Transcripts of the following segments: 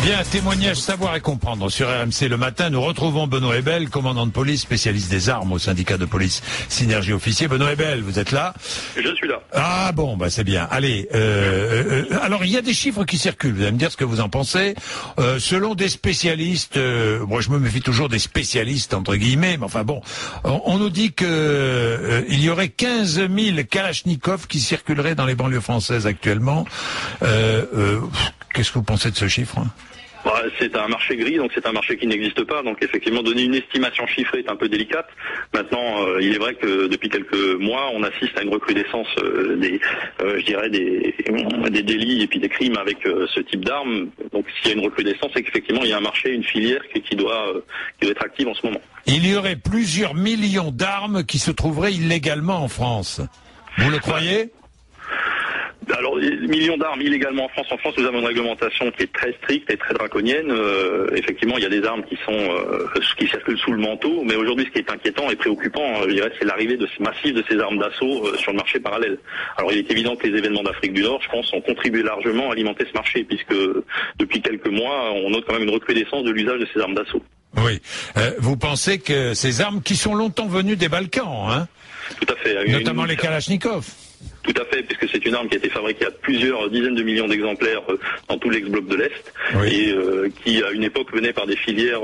Bien, témoignage savoir et comprendre sur RMC le matin. Nous retrouvons Benoît Ebel, commandant de police, spécialiste des armes au syndicat de police Synergie Officier. Benoît Ebel, vous êtes là? Je suis là. Ah bon, bah c'est bien. Allez, alors il y a des chiffres qui circulent. Vous allez me dire ce que vous en pensez. Selon des spécialistes, moi je me méfie toujours des spécialistes entre guillemets, mais enfin bon, on nous dit que il y aurait 15 000 Kalachnikov qui circuleraient dans les banlieues françaises actuellement. Qu'est-ce que vous pensez de ce chiffre? C'est un marché gris, donc c'est un marché qui n'existe pas. Donc effectivement, donner une estimation chiffrée est un peu délicate. Maintenant, il est vrai que depuis quelques mois, on assiste à une recrudescence des délits et puis des crimes avec ce type d'armes. Donc s'il y a une recrudescence, c'est qu'effectivement, il y a un marché, une filière qui doit être active en ce moment. Il y aurait plusieurs millions d'armes qui se trouveraient illégalement en France. Vous le croyez ? Alors, millions d'armes illégalement en France. En France, nous avons une réglementation qui est très stricte et très draconienne. Effectivement, il y a des armes qui circulent sous le manteau. Mais aujourd'hui, ce qui est inquiétant et préoccupant, je dirais, c'est l'arrivée massive de ces armes d'assaut sur le marché parallèle. Alors, il est évident que les événements d'Afrique du Nord, je pense, ont contribué largement à alimenter ce marché, puisque depuis quelques mois, on note quand même une recrudescence de l'usage de ces armes d'assaut. Oui. Vous pensez que ces armes qui sont longtemps venues des Balkans, hein ? Tout à fait. Notamment les Kalachnikov. Tout à fait, puisque c'est une arme qui a été fabriquée à plusieurs dizaines de millions d'exemplaires dans tout l'ex-bloc de l'Est, oui. Et qui à une époque venait par des filières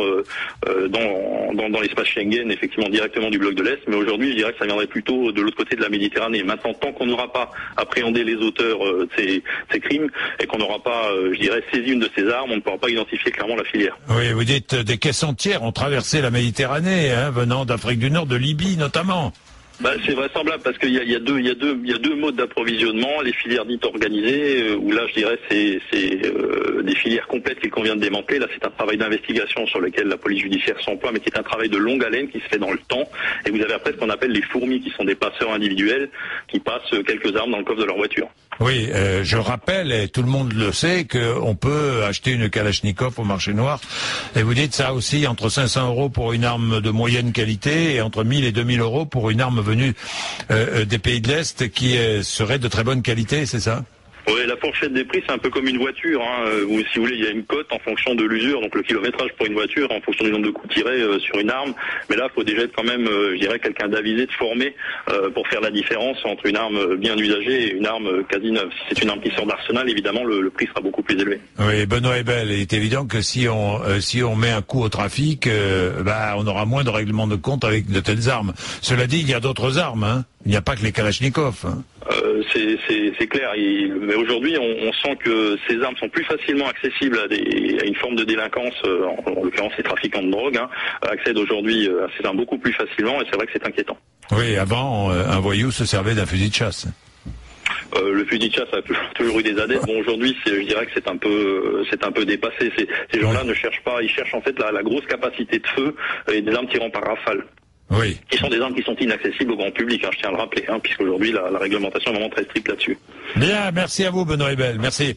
dans l'espace Schengen, effectivement directement du bloc de l'Est, mais aujourd'hui je dirais que ça viendrait plutôt de l'autre côté de la Méditerranée. Maintenant, tant qu'on n'aura pas appréhendé les auteurs de ces crimes et qu'on n'aura pas, je dirais, saisi une de ces armes, on ne pourra pas identifier clairement la filière. Oui, vous dites des caisses entières ont traversé la Méditerranée, hein, venant d'Afrique du Nord, de Libye notamment. C'est vraisemblable parce qu'il y a deux modes d'approvisionnement, les filières dites organisées, où là je dirais c'est des filières complètes qu'il convient de démanteler. Là c'est un travail d'investigation sur lequel la police judiciaire s'emploie, mais qui est un travail de longue haleine qui se fait dans le temps. Et vous avez après ce qu'on appelle les fourmis, qui sont des passeurs individuels qui passent quelques armes dans le coffre de leur voiture. Oui, je rappelle, et tout le monde le sait, qu'on peut acheter une Kalachnikov au marché noir. Et vous dites ça aussi, entre 500 € pour une arme de moyenne qualité et entre 1000 et 2000 € pour une arme venue des pays de l'Est qui serait de très bonne qualité, c'est ça ? Oui, la fourchette des prix, c'est un peu comme une voiture. Si vous voulez, il y a une cote en fonction de l'usure, donc le kilométrage pour une voiture, en fonction du nombre de coups tirés sur une arme. Mais là, il faut déjà être quand même, je dirais, quelqu'un d'avisé, de formé, pour faire la différence entre une arme bien usagée et une arme quasi neuve. Si c'est une arme qui sort d'arsenal, évidemment, le prix sera beaucoup plus élevé. Oui, Benoît Ebel, il est évident que si on met un coup au trafic, on aura moins de règlements de compte avec de telles armes. Cela dit, il y a d'autres armes, hein. Il n'y a pas que les Kalachnikov, hein. C'est clair. Mais aujourd'hui, on sent que ces armes sont plus facilement accessibles à une forme de délinquance, en l'occurrence les trafiquants de drogue, accèdent aujourd'hui à ces armes beaucoup plus facilement, et c'est vrai que c'est inquiétant. Oui, avant, un voyou se servait d'un fusil de chasse. Le fusil de chasse a toujours eu des adeptes. Bon, aujourd'hui, je dirais que c'est un peu dépassé. Ces gens-là ne cherchent pas, ils cherchent en fait la grosse capacité de feu et des armes tirant par rafale. Oui. Qui sont des armes qui sont inaccessibles au grand public, je tiens à le rappeler, puisqu'aujourd'hui la réglementation est vraiment très stricte là-dessus. Bien, merci à vous Benoît Ebel, merci.